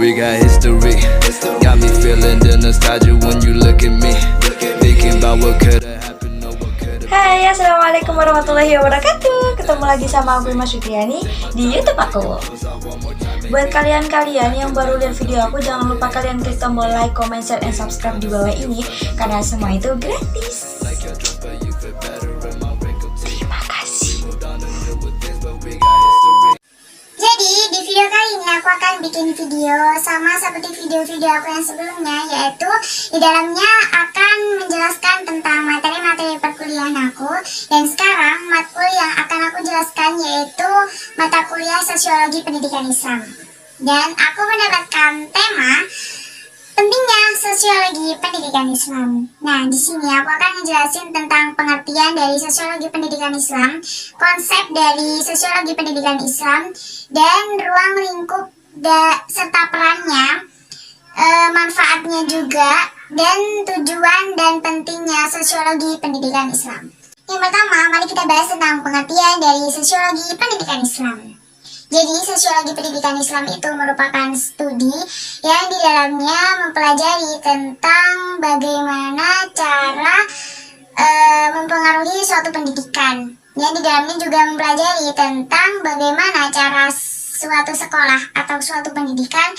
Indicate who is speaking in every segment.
Speaker 1: We got history. Got me feeling the nostalgia when you look at me. Thinking about what could have happened or what could have.
Speaker 2: Hai, assalamualaikum warahmatullahi wabarakatuh. Ketemu lagi sama aku Ima Sutriani di YouTube aku. Buat kalian-kalian yang baru lihat video aku, jangan lupa kalian klik tombol like, comment, share, and subscribe di bawah ini karena semua itu gratis. Terima kasih.
Speaker 3: Jadi di video kali ini aku akan bikin video sama seperti video-video aku yang sebelumnya, yaitu di dalamnya akan menjelaskan tentang materi-materi perkuliahan aku. Dan sekarang matkul yang akan aku jelaskan yaitu mata kuliah Sosiologi Pendidikan Islam. Dan aku mendapatkan tema pentingnya Sosiologi Pendidikan Islam. Nah, di sini aku akan menjelaskan tentang pengertian dari Sosiologi Pendidikan Islam, konsep dari Sosiologi Pendidikan Islam, dan ruang lingkup serta perannya, manfaatnya juga, dan tujuan dan pentingnya Sosiologi Pendidikan Islam. Yang pertama, mari kita bahas tentang pengertian dari Sosiologi Pendidikan Islam. Jadi, Sosiologi Pendidikan Islam itu merupakan studi yang di dalamnya mempelajari tentang bagaimana cara mempengaruhi suatu pendidikan. Yang di dalamnya juga mempelajari tentang bagaimana cara suatu sekolah atau suatu pendidikan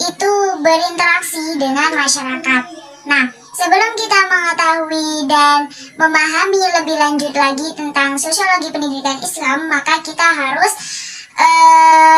Speaker 3: itu berinteraksi dengan masyarakat. Nah, sebelum kita mengetahui dan memahami lebih lanjut lagi tentang Sosiologi Pendidikan Islam, maka kita harus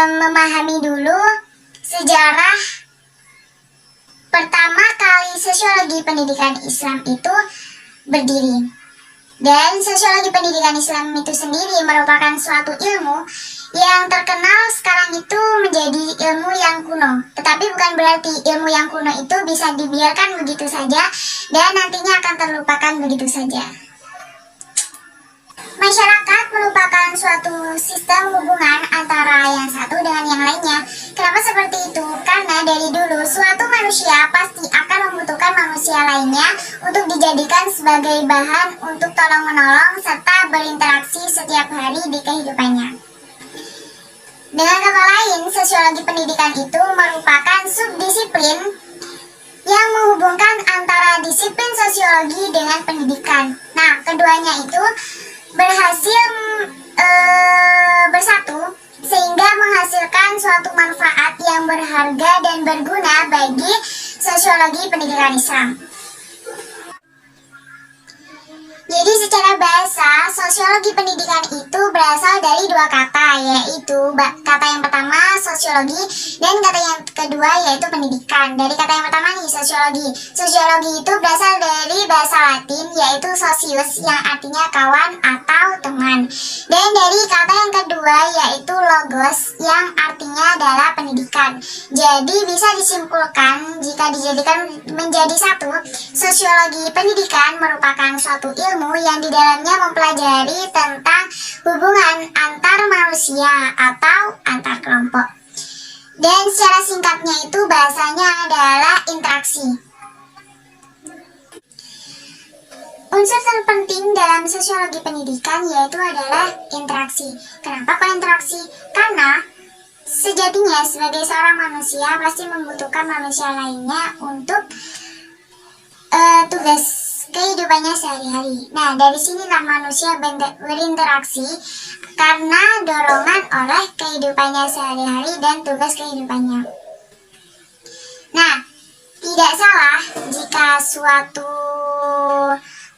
Speaker 3: memahami dulu sejarah pertama kali Sosiologi Pendidikan Islam itu berdiri. Dan Sosiologi Pendidikan Islam itu sendiri merupakan suatu ilmu yang terkenal sekarang itu menjadi ilmu yang kuno. Tetapi bukan berarti ilmu yang kuno itu bisa dibiarkan begitu saja dan nantinya akan terlupakan begitu saja. Masyarakat merupakan suatu sistem hubungan antara yang satu dengan yang lainnya. Kenapa seperti itu? Karena dari dulu suatu manusia pasti akan membutuhkan manusia lainnya untuk dijadikan sebagai bahan untuk tolong-menolong serta berinteraksi setiap hari di kehidupannya. Dengan kata lain, Sosiologi Pendidikan itu merupakan subdisiplin yang menghubungkan antara disiplin sosiologi dengan pendidikan. Nah, keduanya itu berhasil bersatu sehingga menghasilkan suatu manfaat yang berharga dan berguna bagi Sosiologi Pendidikan Islam. Jadi secara bahasa, Sosiologi Pendidikan itu berasal dari dua kata, yaitu kata yang pertama sosiologi dan kata yang kedua yaitu pendidikan. Dari kata yang pertama nih, sosiologi. Sosiologi itu berasal dari bahasa Latin yaitu socius yang artinya kawan atau teman. Dan dari kata yang kedua yaitu logos yang artinya adalah pendidikan. Jadi bisa disimpulkan jika dijadikan menjadi satu, Sosiologi Pendidikan merupakan suatu ilmu yang di dalamnya mempelajari tentang hubungan antar manusia atau antar kelompok. Dan secara singkatnya itu bahasanya adalah interaksi. Unsur terpenting dalam Sosiologi Pendidikan yaitu adalah interaksi. Kenapa kok interaksi? Karena sejatinya sebagai seorang manusia pasti membutuhkan manusia lainnya untuk tugas kehidupannya sehari-hari. Nah, dari sinilah manusia berinteraksi karena dorongan oleh kehidupannya sehari-hari dan tugas kehidupannya. Nah, tidak salah jika suatu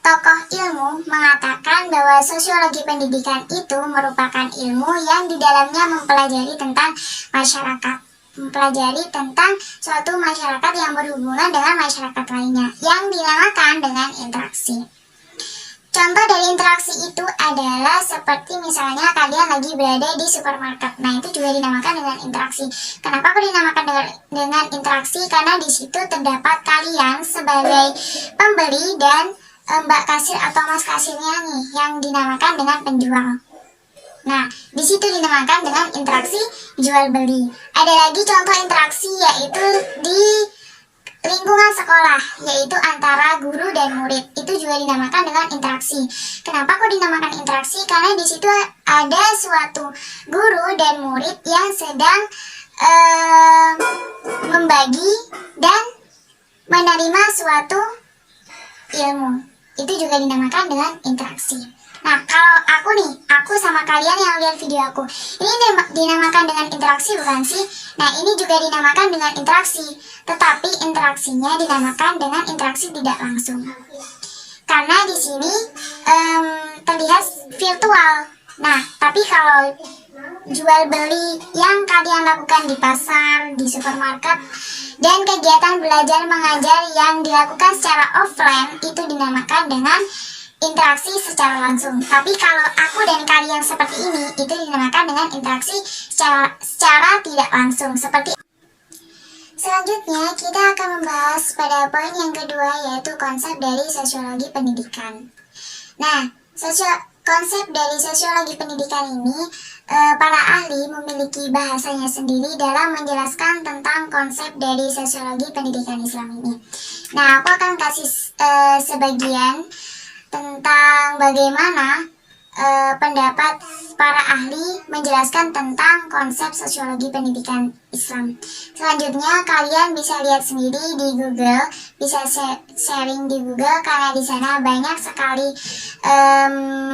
Speaker 3: tokoh ilmu mengatakan bahwa Sosiologi Pendidikan itu merupakan ilmu yang di dalamnya mempelajari tentang masyarakat, mempelajari tentang suatu masyarakat yang berhubungan dengan masyarakat lainnya yang dinamakan dengan interaksi. Contoh dari interaksi itu adalah seperti misalnya kalian lagi berada di supermarket. Nah, itu juga dinamakan dengan interaksi. Kenapa kok dinamakan dengan interaksi? Karena di situ terdapat kalian sebagai pembeli dan mbak kasir atau mas kasirnya nih yang dinamakan dengan penjual. Nah, di situ dinamakan dengan interaksi jual beli. Ada lagi contoh interaksi yaitu di lingkungan sekolah, yaitu antara guru dan murid. Itu juga dinamakan dengan interaksi. Kenapa kok dinamakan interaksi? Karena di situ ada suatu guru dan murid yang sedang berbagi, dan menerima suatu ilmu. Itu juga dinamakan dengan interaksi. Nah, kalau aku sama kalian yang lihat video aku, ini dinamakan dengan interaksi bukan sih? Nah, ini juga dinamakan dengan interaksi, tetapi interaksinya dinamakan dengan interaksi tidak langsung. Karena di sini terlihat virtual. Nah, tapi kalau jual beli yang kalian lakukan di pasar, di supermarket, dan kegiatan belajar mengajar yang dilakukan secara offline itu dinamakan dengan interaksi secara langsung. Tapi kalau aku dan kalian seperti ini, itu dinamakan dengan interaksi secara tidak langsung. Selanjutnya, kita akan membahas pada poin yang kedua, yaitu konsep dari sosiologi pendidikan. Nah, konsep dari sosiologi pendidikan ini, para ahli memiliki bahasanya sendiri dalam menjelaskan tentang konsep dari sosiologi pendidikan Islam ini. Nah, aku akan kasih sebagian tentang bagaimana pendapat para ahli menjelaskan tentang konsep sosiologi pendidikan Islam. Selanjutnya kalian bisa lihat sendiri di Google, bisa sharing di Google karena di sana banyak sekali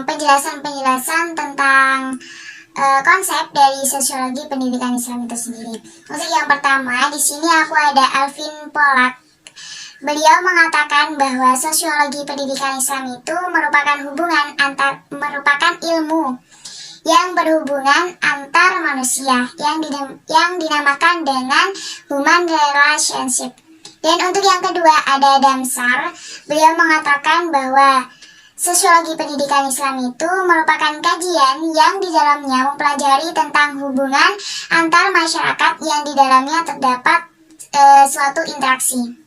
Speaker 3: penjelasan-penjelasan tentang konsep dari sosiologi pendidikan Islam itu sendiri. Untuk yang pertama, di sini aku ada Alvin Polak. Beliau mengatakan bahwa sosiologi pendidikan Islam itu merupakan ilmu yang berhubungan antar manusia yang dinamakan dengan human relationship. Dan untuk yang kedua ada Damsar. Beliau mengatakan bahwa sosiologi pendidikan Islam itu merupakan kajian yang di dalamnya mempelajari tentang hubungan antar masyarakat yang di dalamnya terdapat suatu interaksi.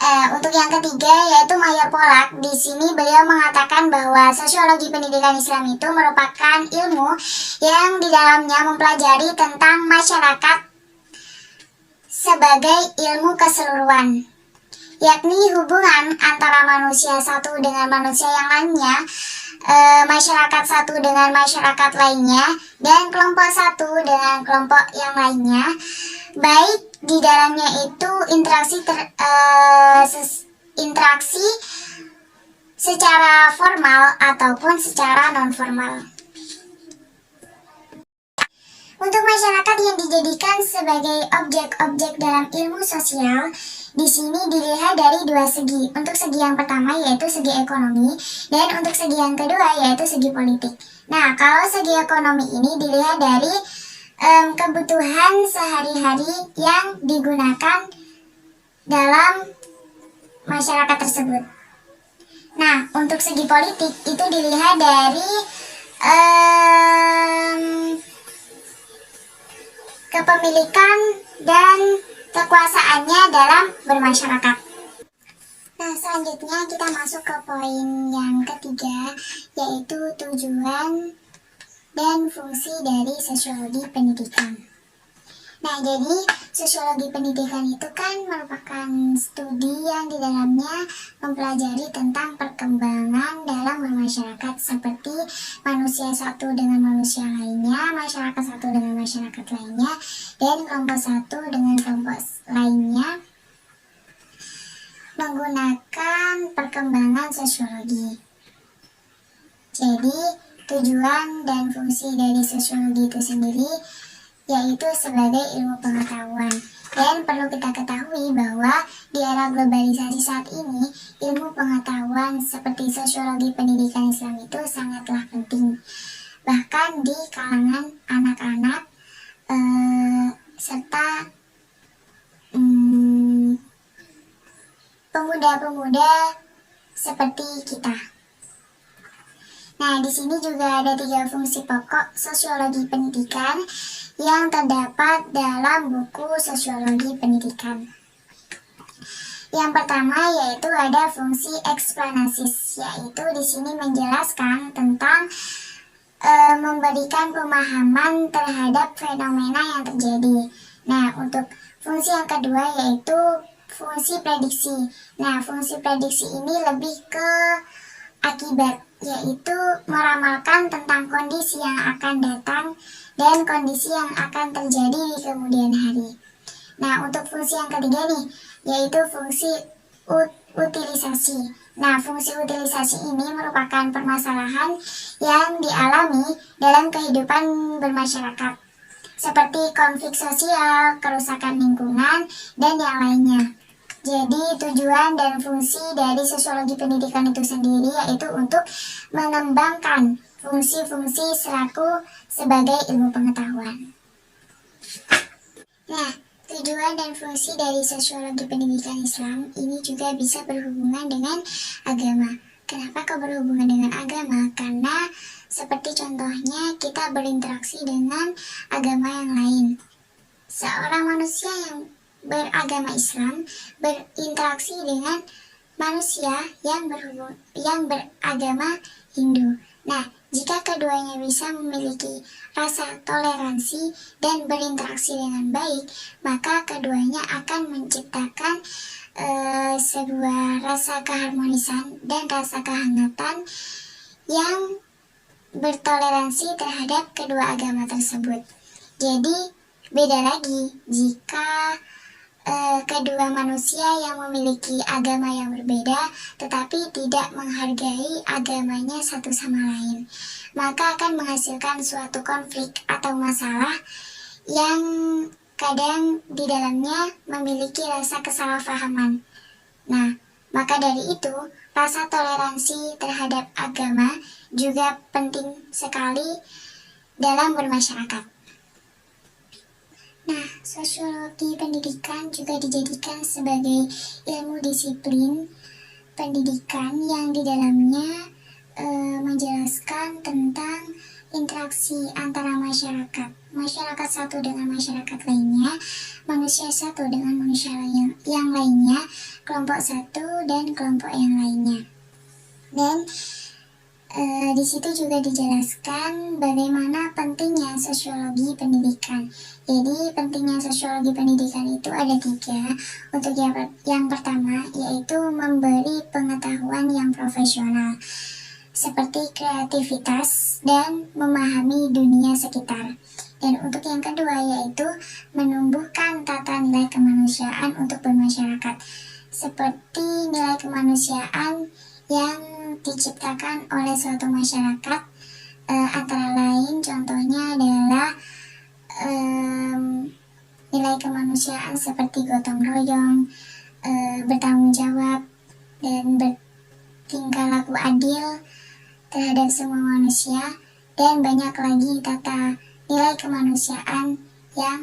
Speaker 3: Untuk yang ketiga yaitu Mayor Polak. Di sini beliau mengatakan bahwa sosiologi pendidikan Islam itu merupakan ilmu yang di dalamnya mempelajari tentang masyarakat sebagai ilmu keseluruhan, yakni hubungan antara manusia satu dengan manusia yang lainnya, masyarakat satu dengan masyarakat lainnya, dan kelompok satu dengan kelompok yang lainnya, baik di dalamnya itu interaksi secara formal ataupun secara non formal. Untuk masyarakat yang dijadikan sebagai objek-objek dalam ilmu sosial, di sini dilihat dari dua segi. Untuk segi yang pertama yaitu segi ekonomi, dan untuk segi yang kedua yaitu segi politik. Nah, kalau segi ekonomi ini dilihat dari kebutuhan sehari-hari yang digunakan dalam masyarakat tersebut. Nah, untuk segi politik itu dilihat dari kepemilikan dan kekuasaannya dalam bermasyarakat. Nah, selanjutnya kita masuk ke poin yang ketiga, yaitu tujuan dan fungsi dari sosiologi pendidikan. Nah, jadi sosiologi pendidikan itu kan merupakan studi yang di dalamnya mempelajari tentang perkembangan dalam bermasyarakat, seperti manusia satu dengan manusia lainnya, masyarakat satu dengan masyarakat lainnya, dan kelompok satu dengan kelompok lainnya, menggunakan perkembangan sosiologi. Jadi, tujuan dan fungsi dari sosiologi itu sendiri yaitu sebagai ilmu pengetahuan. Dan perlu kita ketahui bahwa di era globalisasi saat ini, ilmu pengetahuan seperti sosiologi pendidikan Islam itu sangatlah penting. Bahkan di kalangan anak-anak serta pemuda-pemuda seperti kita. Nah, di sini juga ada 3 fungsi pokok sosiologi pendidikan yang terdapat dalam buku Sosiologi Pendidikan. Yang pertama yaitu ada fungsi eksplanasis, yaitu di sini menjelaskan tentang memberikan pemahaman terhadap fenomena yang terjadi. Nah, untuk fungsi yang kedua yaitu fungsi prediksi. Nah, fungsi prediksi ini lebih ke akibat, yaitu meramalkan tentang kondisi yang akan datang dan kondisi yang akan terjadi di kemudian hari. Nah, untuk fungsi yang ketiga nih, yaitu fungsi utilisasi. Nah, fungsi utilisasi ini merupakan permasalahan yang dialami dalam kehidupan bermasyarakat, seperti konflik sosial, kerusakan lingkungan, dan yang lainnya. Jadi tujuan dan fungsi dari sosiologi pendidikan itu sendiri yaitu untuk mengembangkan fungsi-fungsi selaku sebagai ilmu pengetahuan. Nah, tujuan dan fungsi dari sosiologi pendidikan Islam ini juga bisa berhubungan dengan agama. Kenapa kok berhubungan dengan agama? Karena seperti contohnya kita berinteraksi dengan agama yang lain. Seorang manusia yang beragama Islam berinteraksi dengan manusia yang beragama Hindu. Nah, jika keduanya bisa memiliki rasa toleransi dan berinteraksi dengan baik, maka keduanya akan menciptakan sebuah rasa keharmonisan dan rasa kehangatan yang bertoleransi terhadap kedua agama tersebut. Jadi, beda lagi jika kedua manusia yang memiliki agama yang berbeda tetapi tidak menghargai agamanya satu sama lain, maka akan menghasilkan suatu konflik atau masalah yang kadang di dalamnya memiliki rasa kesalahpahaman. Nah, maka dari itu rasa toleransi terhadap agama juga penting sekali dalam bermasyarakat. Nah, sosiologi pendidikan juga dijadikan sebagai ilmu disiplin pendidikan yang di dalamnya menjelaskan tentang interaksi antara masyarakat satu dengan masyarakat lainnya, manusia satu dengan manusia yang lainnya, kelompok satu dan kelompok yang lainnya. Dan di situ juga dijelaskan bagaimana pentingnya sosiologi pendidikan. Jadi pentingnya sosiologi pendidikan itu ada 3. Untuk yang pertama yaitu memberi pengetahuan yang profesional, seperti kreativitas dan memahami dunia sekitar. Dan untuk yang kedua yaitu menumbuhkan tata nilai kemanusiaan untuk bermasyarakat, seperti nilai kemanusiaan yang diciptakan oleh suatu masyarakat, antara lain contohnya adalah nilai kemanusiaan seperti gotong royong, bertanggung jawab, dan bertingkah laku adil terhadap semua manusia, dan banyak lagi tata nilai kemanusiaan yang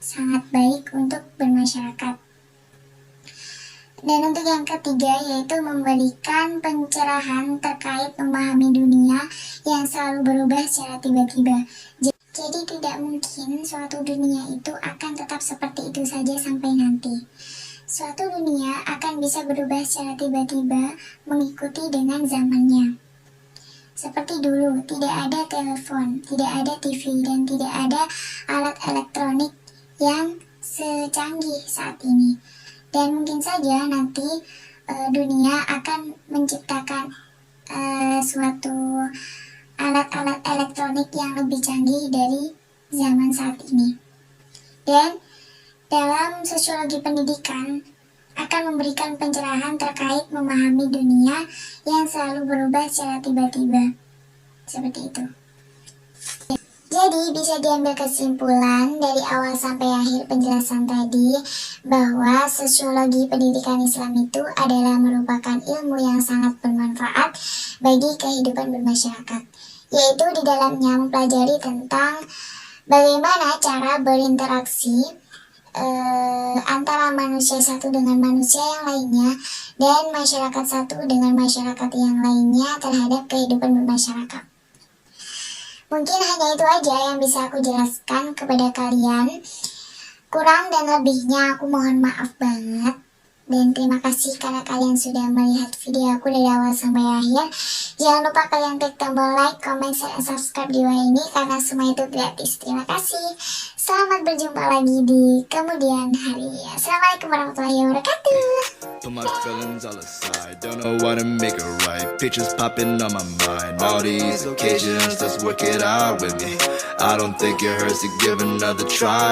Speaker 3: sangat baik untuk bermasyarakat. Dan untuk yang ketiga yaitu memberikan pencerahan terkait memahami dunia yang selalu berubah secara tiba-tiba. Jadi tidak mungkin suatu dunia itu akan tetap seperti itu saja sampai nanti. Suatu dunia akan bisa berubah secara tiba-tiba mengikuti dengan zamannya. Seperti dulu, tidak ada telepon, tidak ada TV, dan tidak ada alat elektronik yang secanggih saat ini. Dan mungkin saja nanti dunia akan menciptakan suatu alat-alat elektronik yang lebih canggih dari zaman saat ini. Dan dalam sosiologi pendidikan akan memberikan pencerahan terkait memahami dunia yang selalu berubah secara tiba-tiba. Seperti itu. Jadi bisa diambil kesimpulan dari awal sampai akhir penjelasan tadi bahwa sosiologi pendidikan Islam itu adalah merupakan ilmu yang sangat bermanfaat bagi kehidupan bermasyarakat, yaitu di dalamnya mempelajari tentang bagaimana cara berinteraksi antara manusia satu dengan manusia yang lainnya dan masyarakat satu dengan masyarakat yang lainnya terhadap kehidupan bermasyarakat. Mungkin hanya itu aja yang bisa aku jelaskan kepada kalian. Kurang dan lebihnya aku mohon maaf banget. Dan terima kasih karena kalian sudah melihat video aku dari awal sampai akhir. Jangan lupa kalian klik tombol like, comment, share, dan subscribe di bawah ini karena semua itu gratis. Terima kasih. Selamat berjumpa lagi di kemudian hari. Assalamualaikum warahmatullahi wabarakatuh.
Speaker 1: Put my feelings all aside, don't know what to make it right. Pictures popping on my mind. All these occasions, let's work it out with me. I don't think it hurts to give another try.